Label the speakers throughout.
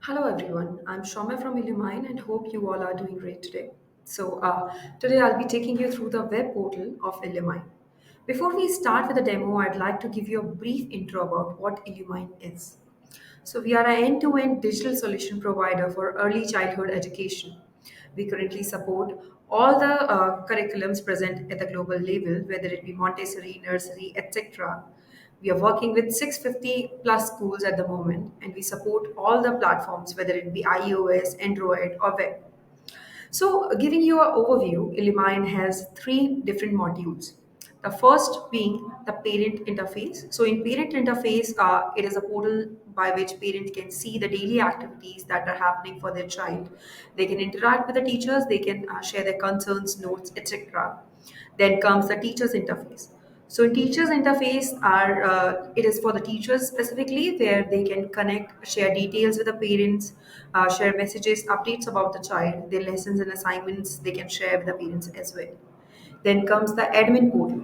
Speaker 1: Hello everyone, I'm Shoma from Illumine and hope you all are doing great today. Today I'll be taking you through the web portal of Illumine. Before we start with the demo, I'd like to give you a brief intro about what Illumine is. So, we are an end to end digital solution provider for early childhood education. We currently support all the curriculums present at the global level, whether it be Montessori, nursery, etc. We are working with 650 plus schools at the moment, and we support all the platforms, whether it be iOS, Android, or web. So, giving you an overview, Illumine has three different modules. The first being the parent interface. So, in parent interface, it is a portal by which parent can see the daily activities that are happening for their child. They can interact with the teachers, they can share their concerns, notes, etc. Then comes the teachers interface. So in teachers interface are it is for the teachers specifically where they can connect, share details with the parents, share messages, updates about the child, their lessons and assignments they can share with the parents as well. Then comes the admin portal.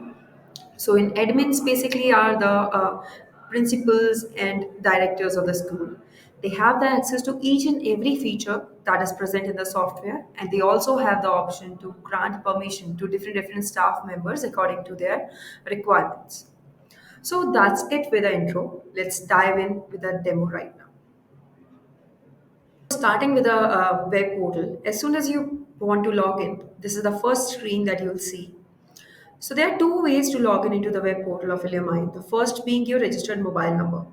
Speaker 1: So in admins basically are the principals and directors of the school. They have the access to each and every feature that is present in the software, and they also have the option to grant permission to different staff members according to their requirements. So that's it with the intro. Let's dive in with the demo right now. Starting with a web portal, as soon as you want to log in, this is the first screen that you'll see. So there are two ways to log in into the web portal of Illumine. The first being your registered mobile number.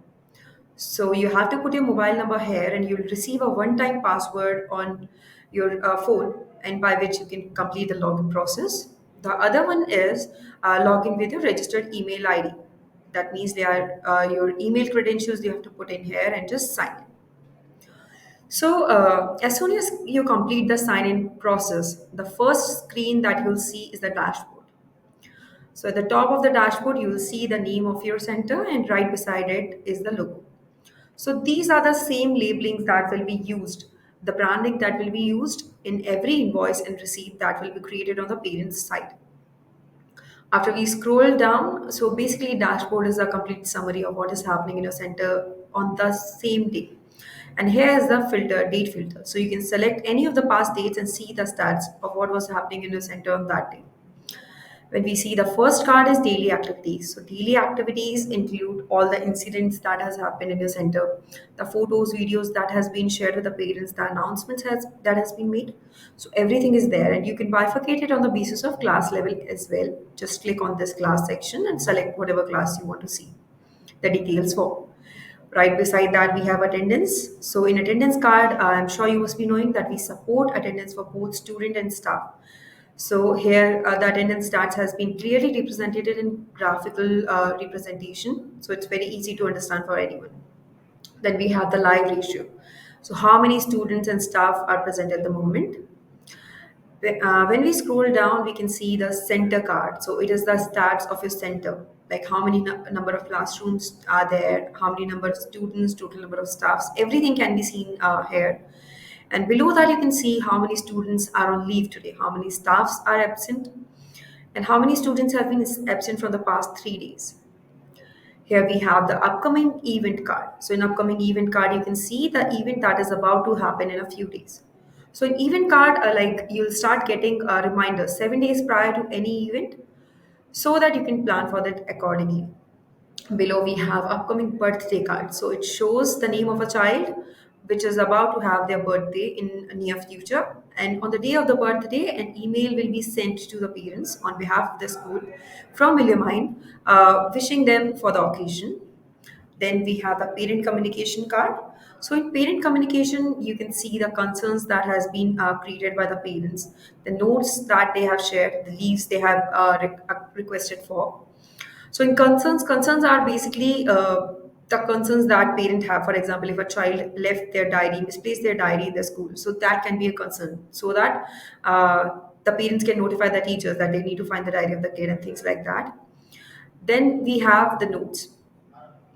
Speaker 1: So you have to put your mobile number here and you'll receive a one-time password on your phone and by which you can complete the login process. The other one is login with your registered email ID. That means they are your email credentials you have to put in here and just sign in. So, as soon as you complete the sign in process, the first screen that you'll see is the dashboard. So at the top of the dashboard, you will see the name of your center and right beside it is the logo. So these are the same labelings that will be used, the branding that will be used in every invoice and receipt that will be created on the parent's side. After we scroll down, so basically dashboard is a complete summary of what is happening in your center on the same day. And here is the filter, date filter. So you can select any of the past dates and see the stats of what was happening in your center on that day. When we see the first card is daily activities. So daily activities include all the incidents that has happened in your center, the photos, videos that has been shared with the parents, the announcements that has been made. So everything is there and you can bifurcate it on the basis of class level as well. Just click on this class section and select whatever class you want to see the details for. Right beside that, we have attendance. So in attendance card, I'm sure you must be knowing that we support attendance for both student and staff. So here, the attendance stats has been clearly represented in graphical representation. So it's very easy to understand for anyone. Then we have the live ratio. So how many students and staff are present at the moment? When we scroll down, we can see the center card. So it is the stats of your center, like how many number of classrooms are there, how many number of students, total number of staffs. Everything can be seen here. And below that, you can see how many students are on leave today, how many staffs are absent, and how many students have been absent from the past 3 days. Here we have the upcoming event card. So in upcoming event card, you can see the event that is about to happen in a few days. So in event card, like you'll start getting a reminder 7 days prior to any event so that you can plan for that accordingly. Below we have upcoming birthday card. So it shows the name of a child which is about to have their birthday in a near future. And on the day of the birthday, an email will be sent to the parents on behalf of the school from Illumine, wishing them for the occasion. Then we have the parent communication card. So in parent communication, you can see the concerns that has been created by the parents, the notes that they have shared, the leaves they have requested for. So in concerns are basically the concerns that parent have. For example, if a child left their diary, misplaced their diary in the school, so that can be a concern. So that the parents can notify the teachers that they need to find the diary of the kid and things like that. Then we have the notes.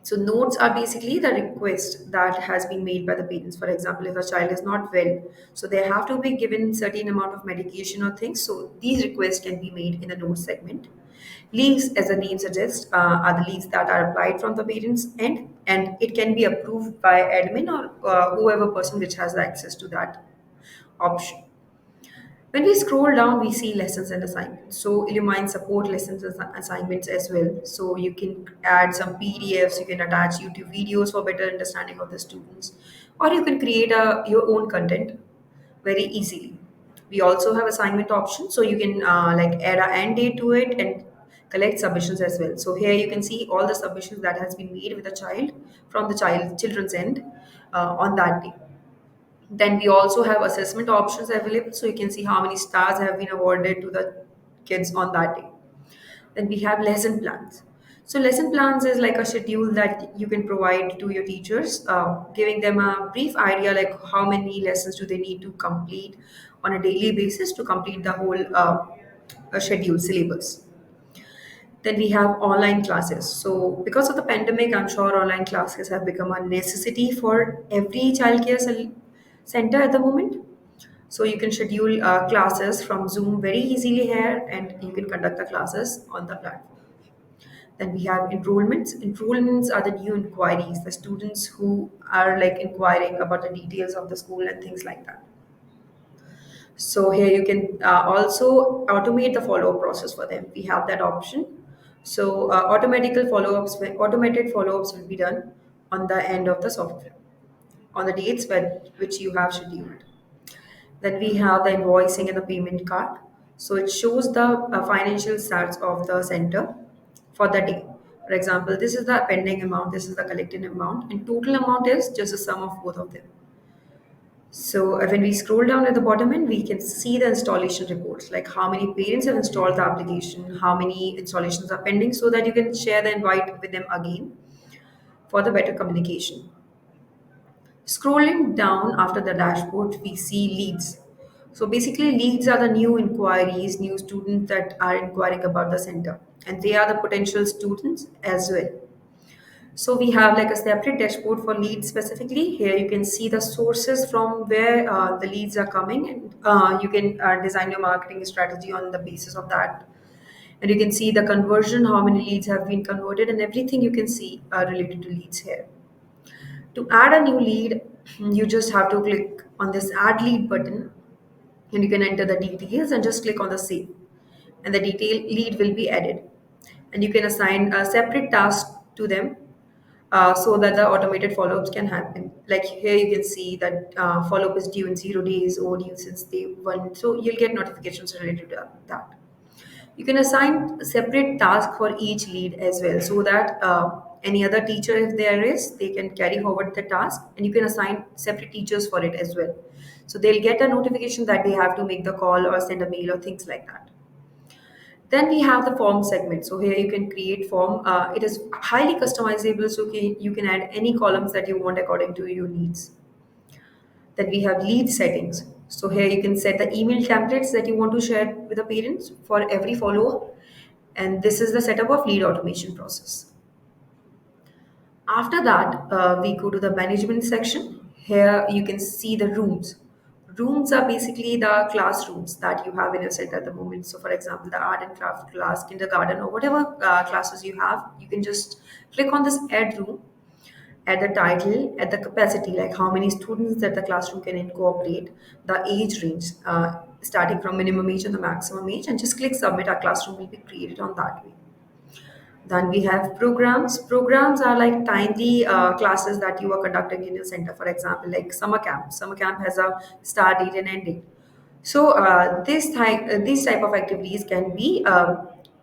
Speaker 1: So notes are basically the request that has been made by the parents. For example, if a child is not well, so they have to be given certain amount of medication or things. So these requests can be made in the notes segment. Leaves, as the name suggests, are the leaves that are applied from the parents' end, and it can be approved by admin or whoever person which has access to that option. When we scroll down, we see lessons and assignments. So Illumine support lessons and assignments as well. So you can add some PDFs, you can attach YouTube videos for better understanding of the students, or you can create your own content very easily. We also have assignment options, so you can like add a end date to it and collect submissions as well. So here you can see all the submissions that has been made with a child from the children's end on that day. Then we also have assessment options available, so you can see how many stars have been awarded to the kids on that day. Then we have lesson plans. So lesson plans is like a schedule that you can provide to your teachers, giving them a brief idea like how many lessons do they need to complete on a daily basis to complete the whole schedule syllabus. Then we have online classes. So because of the pandemic, I'm sure online classes have become a necessity for every childcare center at the moment. So you can schedule classes from Zoom very easily here, and you can conduct the classes on the platform. Then we have enrollments. Enrollments are the new inquiries, the students who are like inquiring about the details of the school and things like that. So here you can also automate the follow-up process for them. We have that option. So automated follow-ups will be done on the end of the software, on the dates which you have scheduled. Then we have the invoicing and the payment card. So it shows the financial stats of the center for the day. For example, this is the pending amount, this is the collected amount, and total amount is just the sum of both of them. So when we scroll down at the bottom end, we can see the installation reports, like how many parents have installed the application, how many installations are pending, so that you can share the invite with them again for the better communication. Scrolling down after the dashboard, we see leads. So basically, leads are the new inquiries, new students that are inquiring about the center, and they are the potential students as well. So we have like a separate dashboard for leads specifically. Here you can see the sources from where the leads are coming, and you can design your marketing strategy on the basis of that. And you can see the conversion, how many leads have been converted, and everything you can see related to leads here. To add a new lead, you just have to click on this add lead button, and you can enter the details and just click on the save, and the detail lead will be added. And you can assign a separate task to them so that the automated follow-ups can happen. Like here you can see that follow-up is due in 0 days or due since day one. So you'll get notifications related to that. You can assign a separate task for each lead as well, so that any other teacher, if there is, they can carry forward the task, and you can assign separate teachers for it as well. So they'll get a notification that they have to make the call or send a mail or things like that. Then we have the form segment. So here you can create form. It is highly customizable, so you can add any columns that you want according to your needs. Then we have lead settings. So here you can set the email templates that you want to share with the parents for every follow-up. And this is the setup of lead automation process. After that, we go to the management section. Here you can see the rooms. Rooms are basically the classrooms that you have in your center at the moment. So, for example, the art and craft class, kindergarten, or whatever classes you have, you can just click on this add room, add the title, add the capacity, like how many students that the classroom can incorporate, the age range, starting from minimum age and the maximum age, and just click submit. Our classroom will be created on that way. Then we have programs. Programs are like tiny classes that you are conducting in your center. For example, like summer camp. Summer camp has a start date and end date. So these type of activities can be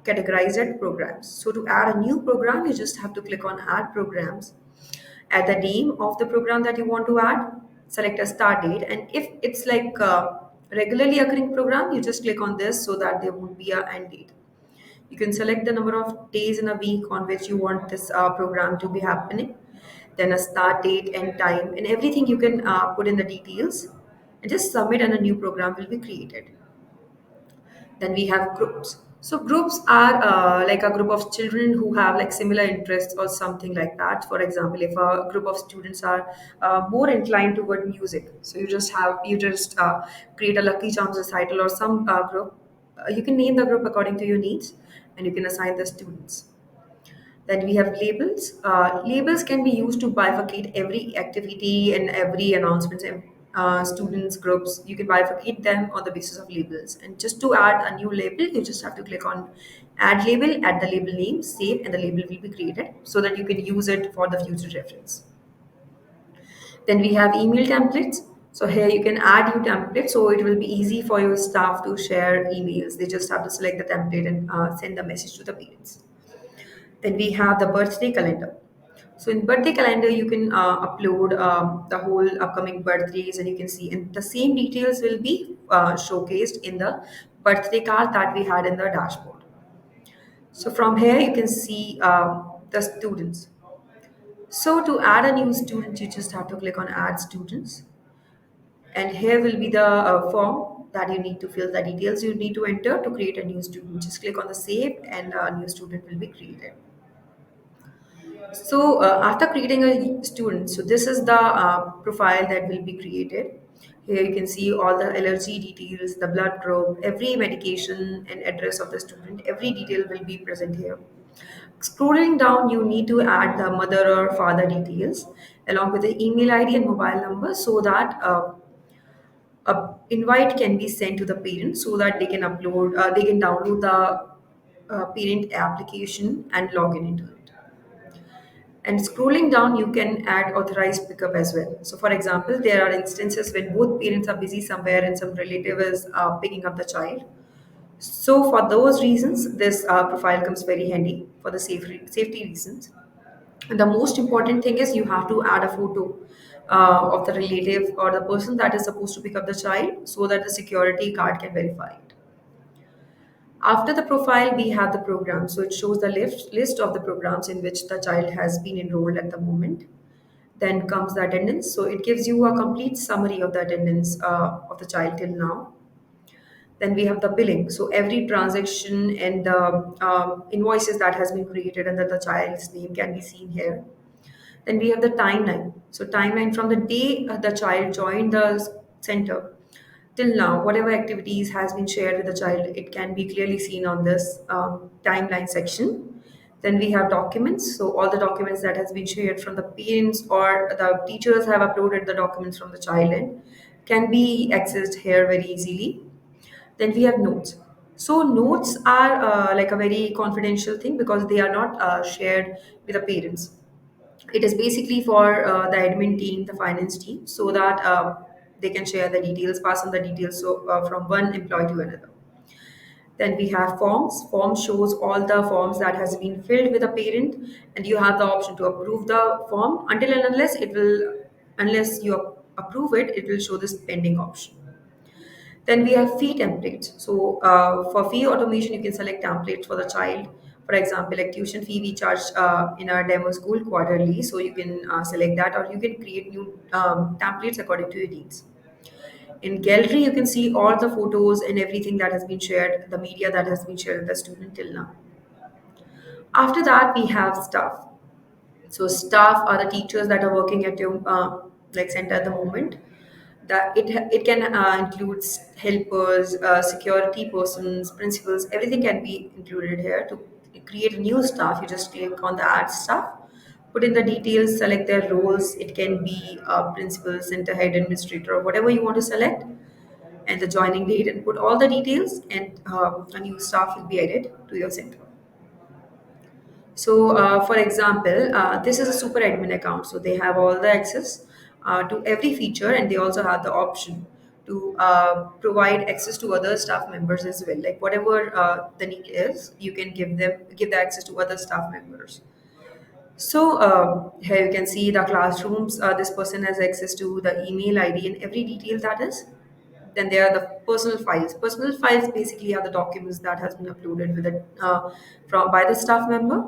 Speaker 1: categorized as programs. So to add a new program, you just have to click on add programs, add the name of the program that you want to add, select a start date, and if it's like a regularly occurring program, you just click on this so that there won't be a end date. You can select the number of days in a week on which you want this program to be happening, then a start date and time, and everything you can put in the details, and just submit, and a new program will be created. Then we have groups. So groups are like a group of children who have like similar interests or something like that. For example, if a group of students are more inclined toward music, so you just create a lucky charms recital or some group. You can name the group according to your needs, and you can assign the students. Then we have labels. Labels can be used to bifurcate every activity and every announcement and students groups. You can bifurcate them on the basis of labels. And just to add a new label, you just have to click on add label, add the label name, save, and the label will be created so that you can use it for the future reference. Then we have email templates. So here you can add new templates, so it will be easy for your staff to share emails. They just have to select the template and send the message to the parents. Then we have the birthday calendar. So in birthday calendar, you can upload the whole upcoming birthdays, and you can see, and the same details will be showcased in the birthday card that we had in the dashboard. So from here, you can see the students. So to add a new student, you just have to click on Add Students, and here will be the form that you need to fill the details you need to enter to create a new student. Just click on the Save, and a new student will be created. So after creating a student, so this is the profile that will be created. Here you can see all the allergy details, the blood group, every medication and address of the student. Every detail will be present here. Scrolling down, you need to add the mother or father details along with the email ID and mobile number so that a invite can be sent to the parent so that they can download the parent application and log in into it. And scrolling down, you can add authorized pickup as well. So, for example, there are instances when both parents are busy somewhere and some relative is picking up the child. So, for those reasons, this profile comes very handy for the safety reasons. And the most important thing is you have to add a photo of the relative or the person that is supposed to pick up the child so that the security guard can verify it. After the profile, we have the program. So it shows the list of the programs in which the child has been enrolled at the moment. Then comes the attendance. So it gives you a complete summary of the attendance of the child till now. Then we have the billing. So every transaction and the invoices that has been created under the child's name can be seen here. Then we have the timeline. So timeline from the day the child joined the center till now, whatever activities has been shared with the child, it can be clearly seen on this timeline section. Then we have documents. So all the documents that has been shared from the parents or the teachers have uploaded the documents from the child and can be accessed here very easily. Then we have notes. So notes are like a very confidential thing because they are not shared with the parents. It is basically for the admin team, the finance team, so that they can share the details, pass on the details so, from one employee to another. Then we have forms. Form shows all the forms that has been filled with a parent, and you have the option to approve the form until and unless you approve it, it will show this pending option. Then we have fee templates. So for fee automation, you can select templates for the child. For example, like tuition fee, we charge in our demo school quarterly. So you can select that, or you can create new templates according to your needs. In gallery, you can see all the photos and everything that has been shared, the media that has been shared with the student till now. After that, we have staff. So staff are the teachers that are working at your like center at the moment. That it can include helpers, security persons, principals. Everything can be included here. To create a new staff, you just click on the add staff, put in the details, select their roles. It can be principal, center head, administrator, or whatever you want to select, and the joining date, and put all the details, and a new staff will be added to your center. So, for example, this is a super admin account. So they have all the access to every feature, and they also have the option to provide access to other staff members as well. Like whatever the need is, you can give the access to other staff members. So here you can see the classrooms. This person has access to the email ID and every detail that is. Then there are the personal files. Personal files basically are the documents that has been uploaded with it from by the staff member,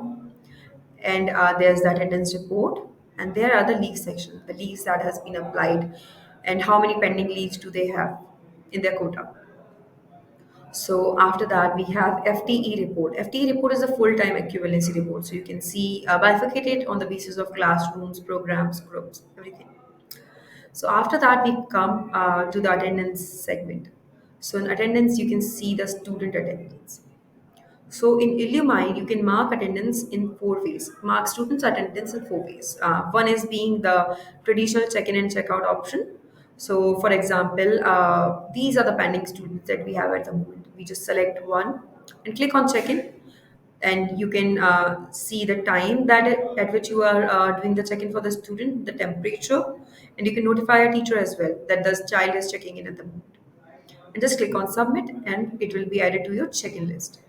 Speaker 1: and there's the attendance report, and there are the leave section, the leaves that has been applied, and how many pending leaves do they have in their quota. So after that, we have FTE report. FTE report is a full-time equivalency report. So you can see bifurcated on the basis of classrooms, programs, groups, everything. So after that, we come to the attendance segment. So in attendance, you can see the student attendance. So in Illumine, you can mark attendance in four ways. Mark students' attendance in four ways. One is being the traditional check-in and check-out option. So, for example, these are the pending students that we have at the moment. We just select one and click on check-in, and you can see the time that at which you are doing the check-in for the student, the temperature, and you can notify a teacher as well that the child is checking in at the moment. And just click on submit, and it will be added to your check-in list.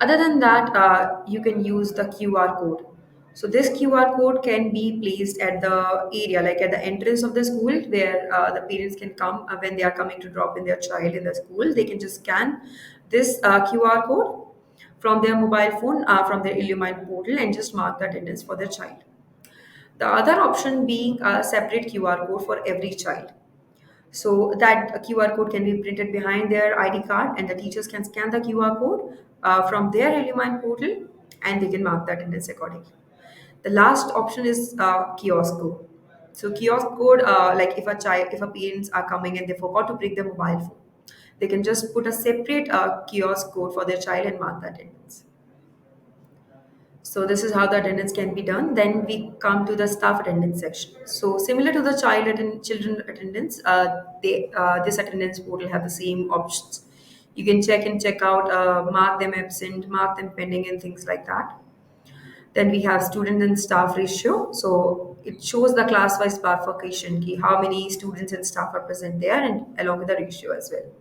Speaker 1: Other than that, you can use the QR code. So this QR code can be placed at the area, like at the entrance of the school, where the parents can come when they are coming to drop in their child in the school. They can just scan this QR code from their mobile phone, from their Illumine portal, and just mark the attendance for their child. The other option being a separate QR code for every child. So that QR code can be printed behind their ID card, and the teachers can scan the QR code from their Illumine portal, and they can mark the attendance accordingly. The last option is kiosk code. So kiosk code, like if a parents are coming and they forgot to bring their mobile phone, they can just put a separate kiosk code for their child and mark the attendance. So this is how the attendance can be done. Then we come to the staff attendance section. So similar to the children attendance, this attendance portal have the same options. You can check and check out, mark them absent, mark them pending, and things like that. Then we have student and staff ratio. So it shows the class-wise bifurcation, key how many students and staff are present there, and along with the ratio as well.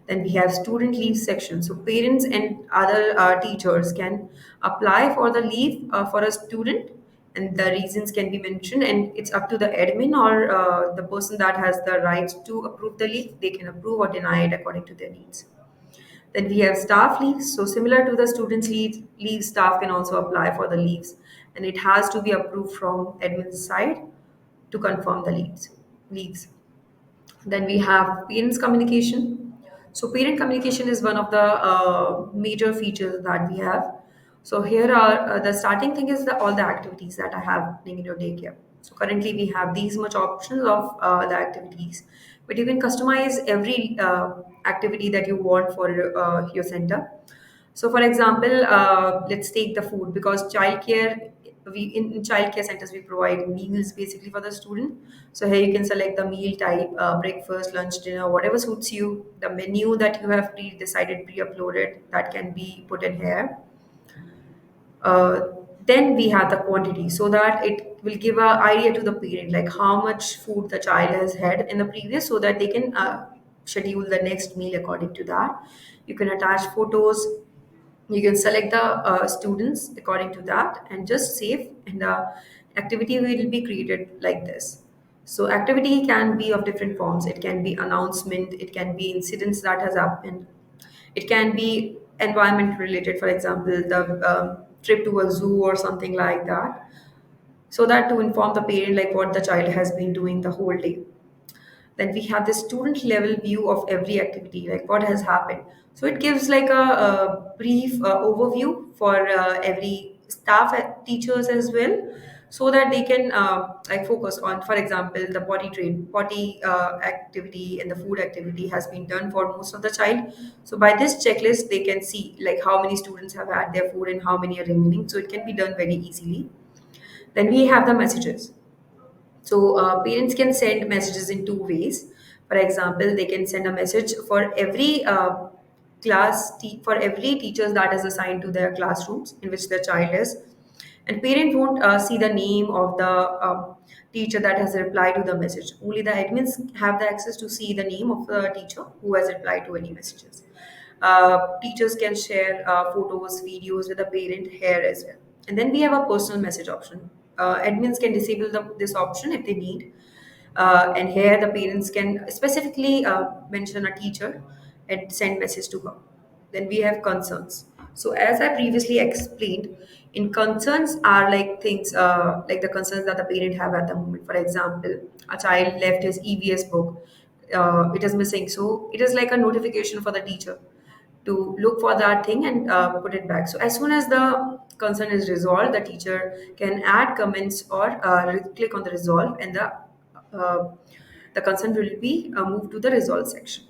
Speaker 1: Then we have student leave section. So parents and other teachers can apply for the leave for a student, and the reasons can be mentioned. And it's up to the admin or the person that has the right to approve the leave. They can approve or deny it according to their needs. Then we have staff leaves. So similar to the students' leave, staff can also apply for the leaves, and it has to be approved from admin's side to confirm the leaves. Then we have parents communication. So parent communication is one of the major features that we have. So here are the starting thing is all the activities that are happening in your daycare. So currently we have these much options of the activities, but you can customize every activity that you want for your center. So, for example, let's take the food, because childcare, in childcare centers we provide meals basically for the student. So here you can select the meal type, breakfast, lunch, dinner, whatever suits you. The menu that you have pre-decided, pre-uploaded, that can be put in here. Uh, then we have the quantity, so that it will give a idea to the parent like how much food the child has had in the previous, so that they can schedule the next meal according to that. You can attach photos, you can select the students according to that, and just save, and the activity will be created like this. So activity can be of different forms. It can be announcement, it can be incidents that has happened, it can be environment related, for example the trip to a zoo or something like that, so that to inform the parent like what the child has been doing the whole day. Then we have the student level view of every activity, like what has happened. So it gives like a brief overview for every staff teachers as well, so that they can like focus on, for example, the potty activity and the food activity has been done for most of the child. So by this checklist they can see like how many students have had their food and how many are remaining, so it can be done very easily. Then we have the messages. So parents can send messages in two ways. For example, they can send a message for every for every teacher that is assigned to their classrooms in which their child is, and parent won't see the name of the teacher that has replied to the message. Only the admins have the access to see the name of the teacher who has replied to any messages. Teachers can share photos, videos with the parent here as well. And then we have a personal message option. Admins can disable this option if they need. And here the parents can specifically mention a teacher and send message to her. Then we have concerns. So as I previously explained, in concerns are like things like the concerns that the parent have at the moment. For example, a child left his EVS book. It is missing. So it is like a notification for the teacher to look for that thing and put it back. So as soon as the concern is resolved, the teacher can add comments or click on the resolve, and the concern will be moved to the resolve section.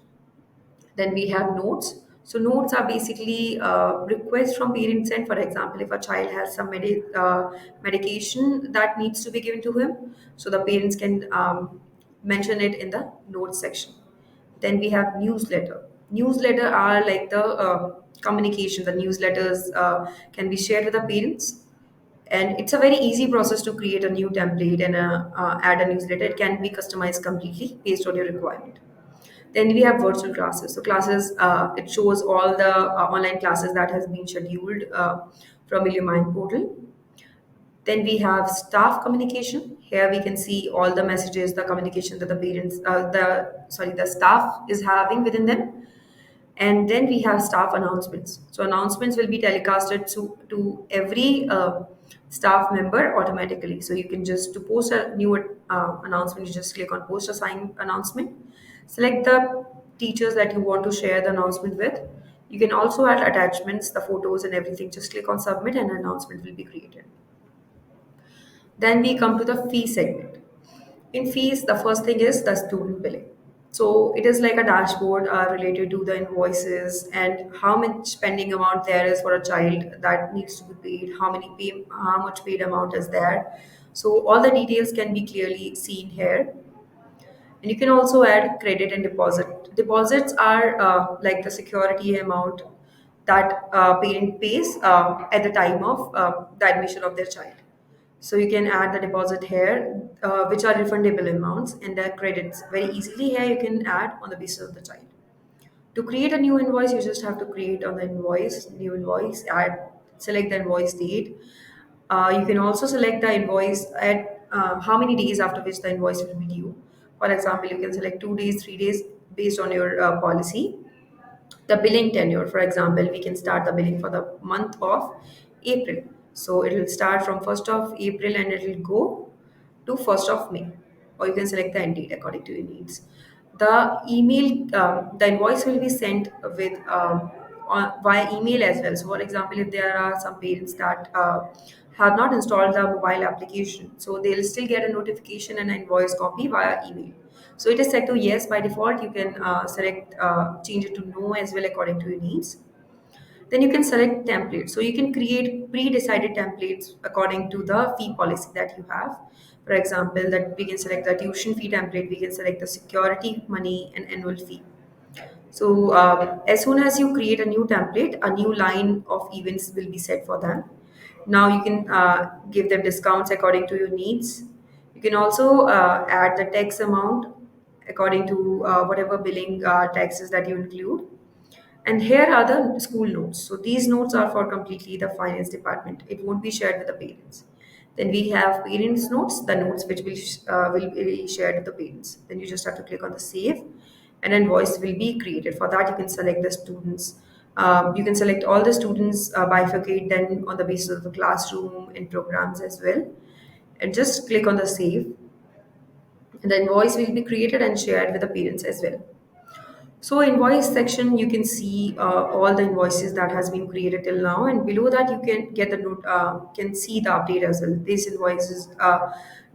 Speaker 1: Then we have notes. So notes are basically requests from parents, and for example, if a child has some medication that needs to be given to him, so the parents can mention it in the notes section. Then we have newsletter. Newsletter are like the communication. The newsletters can be shared with the parents, and it's a very easy process to create a new template and add a newsletter. It can be customized completely based on your requirement. Then we have virtual classes. So classes, it shows all the online classes that has been scheduled from Illumine portal. Then we have staff communication. Here we can see all the messages, the communication that the parents, the staff is having within them. And then we have staff announcements. So announcements will be telecasted to every staff member automatically. So you can just to post a new announcement, you just click on post a sign announcement. Select the teachers that you want to share the announcement with. You can also add attachments, the photos and everything. Just click on submit and an announcement will be created. Then we come to the fee segment. In fees, the first thing is the student billing. So it is like a dashboard related to the invoices and how much pending amount there is for a child that needs to be paid, how much paid amount is there. So all the details can be clearly seen here. And you can also add credit and deposit. Deposits are like the security amount that parent pays at the time of the admission of their child. So you can add the deposit here, which are refundable amounts, and the credits very easily here you can add on the basis of the child. To create a new invoice, you just have to create on the invoice, new invoice, add, select the invoice date. You can also select the invoice at how many days after which the invoice will be due. For example, you can select 2 days, 3 days based on your policy. The billing tenure, for example, we can start the billing for the month of April. So it will start from 1st of April and it will go to 1st of May. Or you can select the end date according to your needs. The invoice will be sent with via email as well. So, for example, if there are some parents that have not installed the mobile application, so they'll still get a notification and an invoice copy via email. So it is set to yes by default. You can change it to no as well according to your needs. Then you can select templates. So you can create pre-decided templates according to the fee policy that you have. For example, that we can select the tuition fee template, we can select the security money and annual fee. So as soon as you create a new template, a new line of events will be set for them. Now you can give them discounts according to your needs. You can also add the tax amount according to whatever billing taxes that you include. And here are the school notes. So these notes are for completely the finance department. It won't be shared with the parents. Then we have parents notes, the notes which will be shared with the parents. Then you just have to click on the save, and an invoice will be created. For that, you can select the students. You can select all the students, bifurcate them on the basis of the classroom and programs as well, and just click on the save, and the invoice will be created and shared with the parents as well. So invoice section, you can see all the invoices that has been created till now, and below that you can get the note, can see the update as well. This invoice is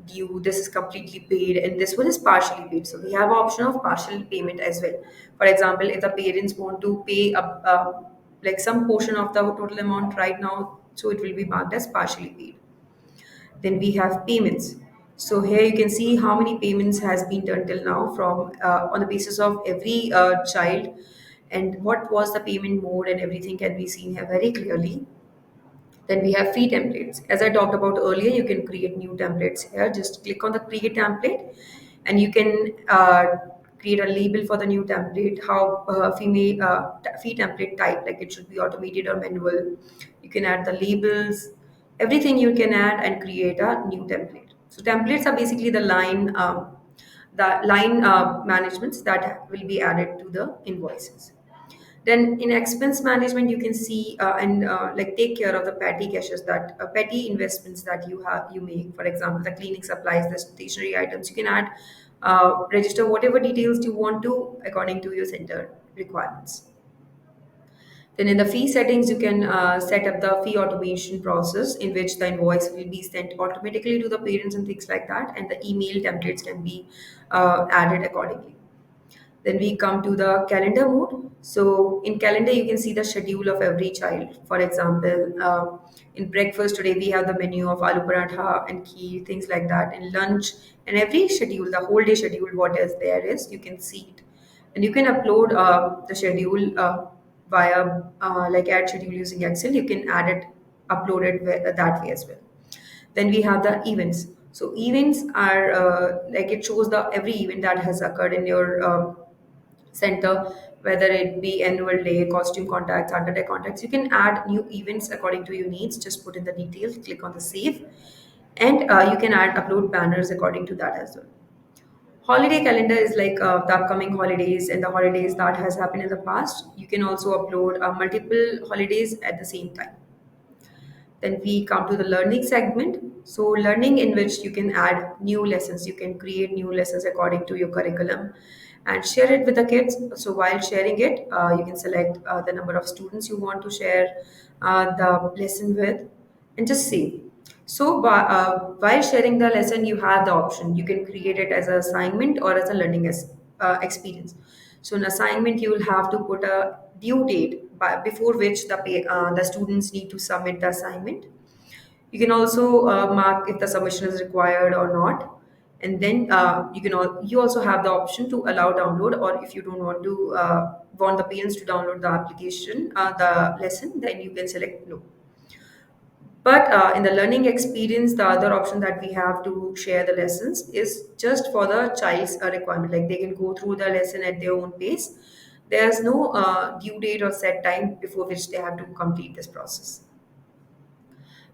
Speaker 1: due, this is completely paid, and this one is partially paid. So we have option of partial payment as well. For example, if the parents want to pay up like some portion of the total amount right now, so it will be marked as partially paid. Then we have payments. So here you can see how many payments has been done till now from on the basis of every child, and what was the payment mode and everything can be seen here very clearly. Then we have free templates. As I talked about earlier, you can create new templates here. Just click on the create template, and you can create a label for the new template. How fee template type, like it should be automated or manual. You can add the labels, everything you can add and create a new template. So templates are basically the line managements that will be added to the invoices. Then in expense management, you can see and like take care of the petty cashes that petty investments that you make. For example, the cleaning supplies, the stationery items. You can add register whatever details you want to according to your center requirements. Then in the fee settings, you can set up the fee automation process in which the invoice will be sent automatically to the parents and things like that, and the email templates can be added accordingly. Then we come to the calendar mode. So in calendar, you can see the schedule of every child. For example, in breakfast today, we have the menu of aloo paratha and kheer, things like that. In lunch, and every schedule, the whole day schedule, what is there is, you can see it. And you can upload the schedule via like add schedule using Excel. You can add it, upload it that way as well. Then we have the events. So events are like it shows the every event that has occurred in your center, whether it be annual day, costume contacts, under day contacts. You can add new events according to your needs. Just put in the details, click on the save, and you can add upload banners according to that as well. Holiday calendar is like the upcoming holidays and the holidays that has happened in the past. You can also upload multiple holidays at the same time. Then we come to the learning segment. So learning in which you can add new lessons. You can create new lessons according to your curriculum and share it with the kids. So while sharing it, you can select the number of students you want to share the lesson with and just save. So while sharing the lesson, you have the option. You can create it as an assignment or as a learning experience. So in assignment, you will have to put a due date before which the students need to submit the assignment. You can also mark if the submission is required or not. And then you also have the option to allow download, or if you don't want to want the parents to download the application, the lesson, then you can select no. But in the learning experience, the other option that we have to share the lessons is just for the child's requirement. Like they can go through the lesson at their own pace. There's no due date or set time before which they have to complete this process.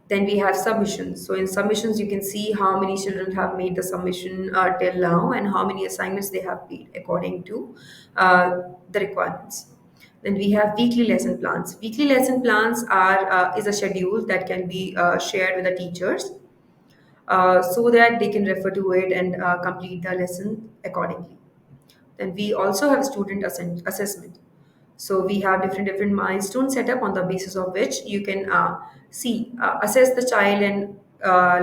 Speaker 1: Then we have submissions. So in submissions, you can see how many children have made the submission till now and how many assignments they have made according to the requirements. Then we have weekly lesson plans. Weekly lesson plans are is a schedule that can be shared with the teachers so that they can refer to it and complete the lesson accordingly. Then we also have student assessment. So we have different milestones set up on the basis of which you can see assess the child, and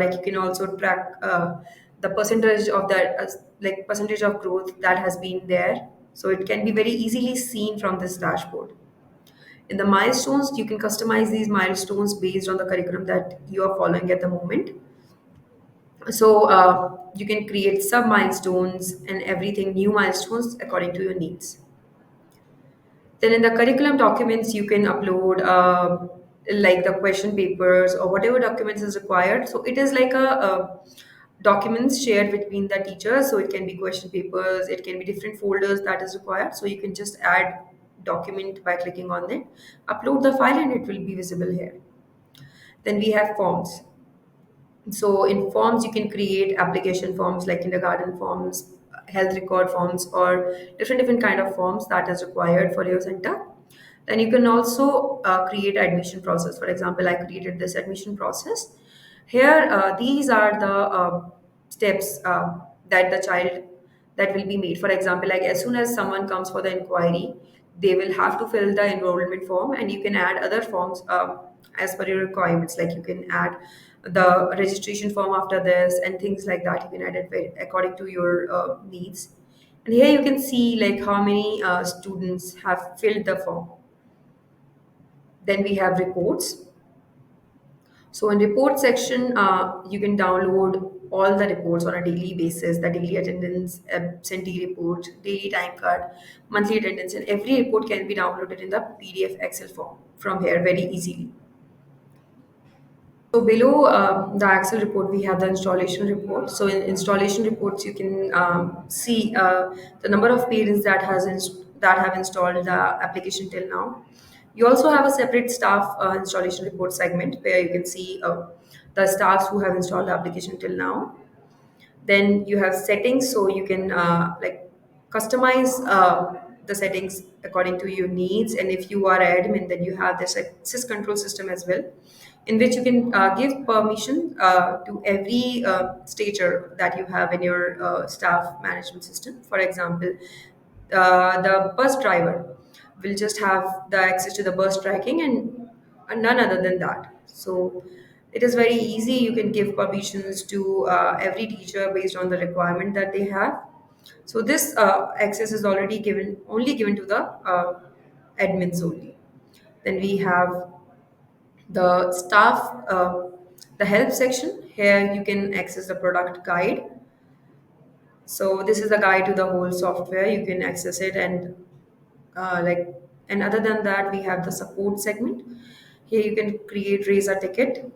Speaker 1: like you can also track the percentage of that like percentage of growth that has been there. So it can be very easily seen from this dashboard. In the milestones, you can customize these milestones based on the curriculum that you are following at the moment. So you can create sub milestones and everything, new milestones according to your needs. Then in the curriculum documents, you can upload like the question papers or whatever documents is required. So it is like a documents shared between the teachers. So it can be question papers, it can be different folders that is required. So you can just add document by clicking on it, upload the file, and it will be visible here. Then we have forms. So in forms, you can create application forms like kindergarten forms, health record forms, or different kind of forms that is required for your center. Then you can also create admission process. For example, I created this admission process. Here, these are the steps that the child that will be made. For example, like as soon as someone comes for the inquiry, they will have to fill the enrollment form, and you can add other forms as per your requirements. Like you can add the registration form after this and things like that. You can add it according to your needs. And here you can see like how many students have filled the form. Then we have reports. So in report section, you can download all the reports on a daily basis, the daily attendance, absentee report, daily time card, monthly attendance, and every report can be downloaded in the PDF Excel form from here very easily. So below the Excel report, we have the installation report. So in installation reports, you can see the number of parents that have installed the application till now. You also have a separate staff installation report segment where you can see the staffs who have installed the application till now. Then you have settings, so you can like customize the settings according to your needs. And if you are admin, then you have this like, sys control system as well, in which you can give permission to every stager that you have in your staff management system. For example, the bus driver will just have the access to the bus tracking and none other than that. So it is very easy. You can give permissions to every teacher based on the requirement that they have. So this access is already given, only given to the admins only. Then we have the staff, the help section. Here you can access the product guide. So this is the guide to the whole software. You can access it, and like, and other than that, we have the support segment. Here you can create, raise a ticket,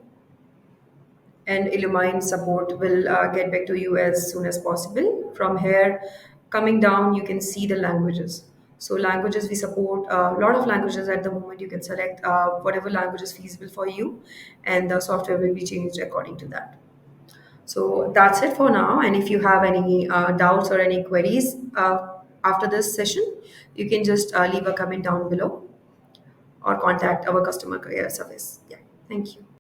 Speaker 1: and Illumine support will get back to you as soon as possible. From here, coming down, you can see the languages. So languages we support a lot of languages at the moment. You can select whatever language is feasible for you, and the software will be changed according to that. So that's it for now. And if you have any doubts or any queries after this session, you can just leave a comment down below or contact our customer care service. Yeah, thank you.